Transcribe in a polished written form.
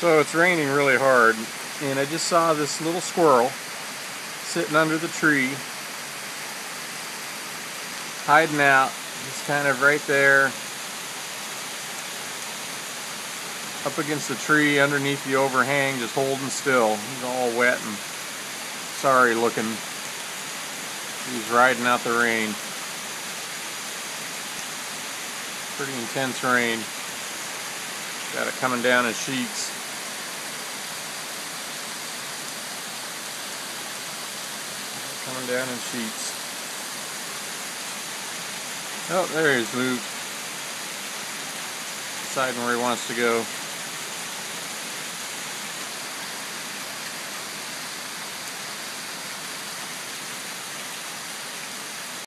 So it's raining really hard, and I just saw this little squirrel sitting under the tree, hiding out. He's kind of right there, up against the tree, underneath the overhang, just holding still. He's all wet and sorry looking. He's riding out the rain. Pretty intense rain. Got it coming down in sheets. Coming down in sheets. Oh, there he's moved. Deciding where he wants to go.